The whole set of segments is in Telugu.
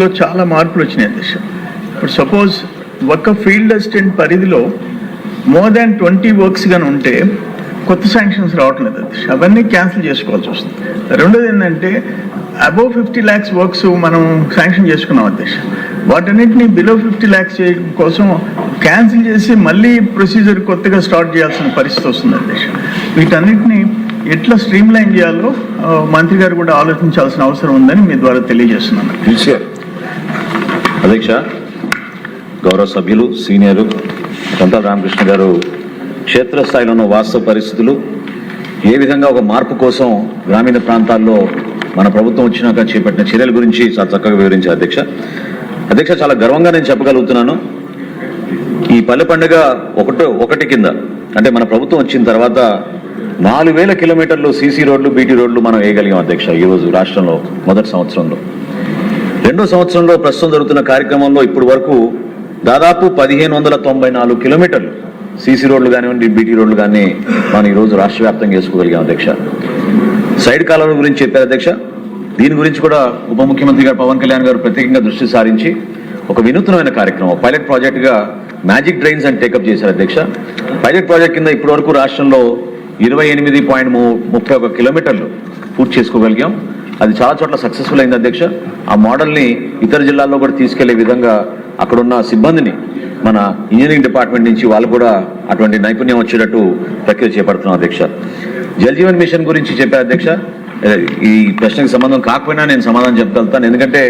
లో చాలా మార్పులు వచ్చినాయి అధ్యక్ష. ఇప్పుడు సపోజ్ ఒక ఫీల్డ్ అసిస్టెంట్ పరిధిలో మోర్ దాన్ 20 వర్క్స్ గాని ఉంటే కొత్త శాంక్షన్స్ రావట్లేదు అధ్యక్ష. అవన్నీ క్యాన్సిల్ చేసుకోవాల్సి వస్తుంది. రెండోది ఏంటంటే అబోవ్ 50 lakhs వర్క్స్ మనం శాంక్షన్ చేసుకున్నాం అధ్యక్ష. వాటన్నిటిని బిలో 50 lakhs చేయడం కోసం క్యాన్సిల్ చేసి మళ్ళీ ప్రొసీజర్ కొత్తగా స్టార్ట్ చేయాల్సిన పరిస్థితి వస్తుంది అధ్యక్ష. వీటన్నిటిని ఎట్లా స్ట్రీమ్ లైన్ చేయాలో మంత్రి గారు కూడా ఆలోచించాల్సిన అవసరం ఉందని మీ ద్వారా తెలియజేస్తున్నాను. అధ్యక్ష, గౌరవ సభ్యులు సీనియర్ కొంతల రామకృష్ణ గారు క్షేత్రస్థాయిలో ఉన్న వాస్తవ పరిస్థితులు, ఏ విధంగా ఒక మార్పు కోసం గ్రామీణ ప్రాంతాల్లో మన ప్రభుత్వం వచ్చినాక చేపట్టిన చర్యల గురించి చాలా చక్కగా వివరించారు అధ్యక్ష. అధ్యక్ష, చాలా గర్వంగా నేను చెప్పగలుగుతున్నాను, ఈ పల్లె పండుగ ఒకటి కింద అంటే మన ప్రభుత్వం వచ్చిన తర్వాత 4000 కిలోమీటర్లు సీసీ రోడ్లు, బీటీ రోడ్లు మనం వేయగలిగాం అధ్యక్ష. ఈరోజు రాష్ట్రంలో మొదటి సంవత్సరంలో, రెండో సంవత్సరంలో ప్రస్తుతం జరుగుతున్న కార్యక్రమంలో ఇప్పటి వరకు దాదాపు 1594 కిలోమీటర్లు సీసీ రోడ్లు కానివ్వండి, బీటీ రోడ్లు కానీ మనం ఈరోజు రాష్ట్ర వ్యాప్తంగా వేసుకోగలిగాం అధ్యక్ష. సైడ్ కాలువల గురించి చెప్పారు అధ్యక్ష. దీని గురించి కూడా ఉప ముఖ్యమంత్రి గారు పవన్ కళ్యాణ్ గారు ప్రత్యేకంగా దృష్టి సారించి ఒక వినూత్నమైన కార్యక్రమం పైలట్ ప్రాజెక్టుగా మ్యాజిక్ డ్రైన్స్ అని టేకప్ చేశారు అధ్యక్ష. పైలట్ ప్రాజెక్ట్ కింద ఇప్పటి వరకు రాష్ట్రంలో 28.31 కిలోమీటర్లు పూర్తి చేసుకోగలిగాం. అది చాలా చోట్ల సక్సెస్ఫుల్ అయింది అధ్యక్ష. ఆ మోడల్ని ఇతర జిల్లాల్లో కూడా తీసుకెళ్లే విధంగా అక్కడున్న సిబ్బందిని మన ఇంజనీరింగ్ డిపార్ట్మెంట్ నుంచి వాళ్ళు కూడా అటువంటి నైపుణ్యం వచ్చేటట్టు ప్రక్రియ చేపడుతున్నాం అధ్యక్ష. జల్ జీవన్ మిషన్ గురించి చెప్పారు అధ్యక్ష. ఈ ప్రశ్నకు సంబంధం కాకపోయినా నేను సమాధానం చెప్పగలుగుతాను, ఎందుకంటే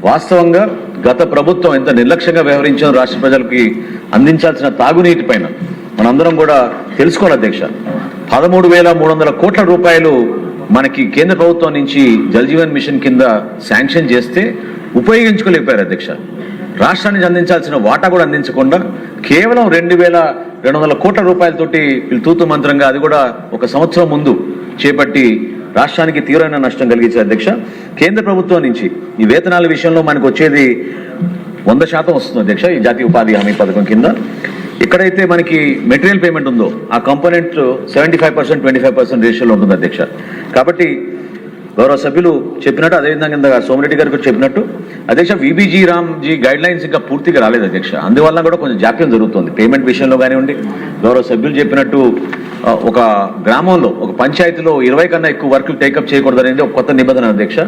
వాస్తవంగా గత ప్రభుత్వం ఎంత నిర్లక్ష్యంగా వ్యవహరించారో రాష్ట్ర ప్రజలకి అందించాల్సిన తాగునీటి పైన మనందరం కూడా తెలుసుకోవాలి అధ్యక్ష. 13,300 కోట్ల రూపాయలు మనకి కేంద్ర ప్రభుత్వం నుంచి జల్ జీవన్ మిషన్ కింద శాంక్షన్ చేస్తే ఉపయోగించుకోలేకపోయారు అధ్యక్ష. రాష్ట్రానికి అందించాల్సిన వాటా కూడా అందించకుండా కేవలం 2,200 కోట్ల రూపాయలతోటి వీళ్ళు తూతు మంత్రంగా, అది కూడా ఒక సంవత్సరం ముందు చేపట్టి రాష్ట్రానికి తీవ్రమైన నష్టం కలిగించారు అధ్యక్ష. కేంద్ర ప్రభుత్వం నుంచి ఈ వేతనాల విషయంలో మనకు వచ్చేది 100% వస్తుంది అధ్యక్ష. ఈ జాతీయ ఉపాధి హామీ పథకం కింద ఎక్కడైతే మనకి మెటీరియల్ పేమెంట్ ఉందో ఆ కాంపోనెంట్ 75% 25% రేషియోలో ఉంటుంది అధ్యక్ష. కాబట్టి గౌరవ సభ్యులు చెప్పినట్టు, అదేవిధంగా సోమిరెడ్డి గారికి చెప్పినట్టు అధ్యక్ష, విబీజీ రామ్జీ గైడ్ లైన్స్ ఇంకా పూర్తిగా రాలేదు అధ్యక్ష. అందువల్ల కూడా కొంచెం జాప్యం జరుగుతుంది పేమెంట్ విషయంలో కానివ్వండి. గౌరవ సభ్యులు చెప్పినట్టు ఒక గ్రామంలో, ఒక పంచాయతీలో 20 కన్నా ఎక్కువ వర్కులు టేకప్ చేయకూడదు అనేది ఒక కొత్త నిబంధన అధ్యక్ష.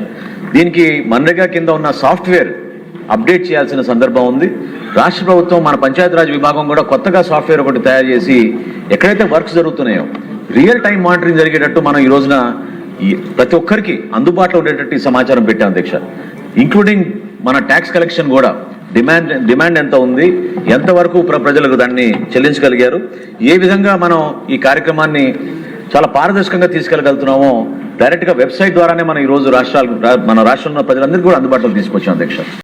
దీనికి మన్రేగా కింద ఉన్న సాఫ్ట్వేర్ అప్డేట్ చేయాల్సిన సందర్భం ఉంది. రాష్ట్ర ప్రభుత్వం మన పంచాయతీరాజ్ విభాగం కూడా కొత్తగా సాఫ్ట్వేర్ ఒకటి తయారు చేసి ఎక్కడైతే వర్క్స్ జరుగుతున్నాయో రియల్ టైం మానిటరింగ్ జరిగేటట్టు మనం ఈ రోజున ప్రతి ఒక్కరికి అందుబాటులో ఉండేటట్టు ఈ సమాచారం పెట్టాం అధ్యక్ష. ఇంక్లూడింగ్ మన ట్యాక్స్ కలెక్షన్ కూడా డిమాండ్ ఎంత ఉంది, ఎంతవరకు ప్రజలకు దాన్ని చెల్లించగలిగారు, ఏ విధంగా మనం ఈ కార్యక్రమాన్ని చాలా పారదర్శకంగా తీసుకెళ్లగలుగుతున్నామో డైరెక్ట్గా వెబ్సైట్ ద్వారానే మనం ఈరోజు మన రాష్ట్రంలో ప్రజలందరికీ కూడా అందుబాటులో తీసుకొచ్చాం అధ్యక్ష.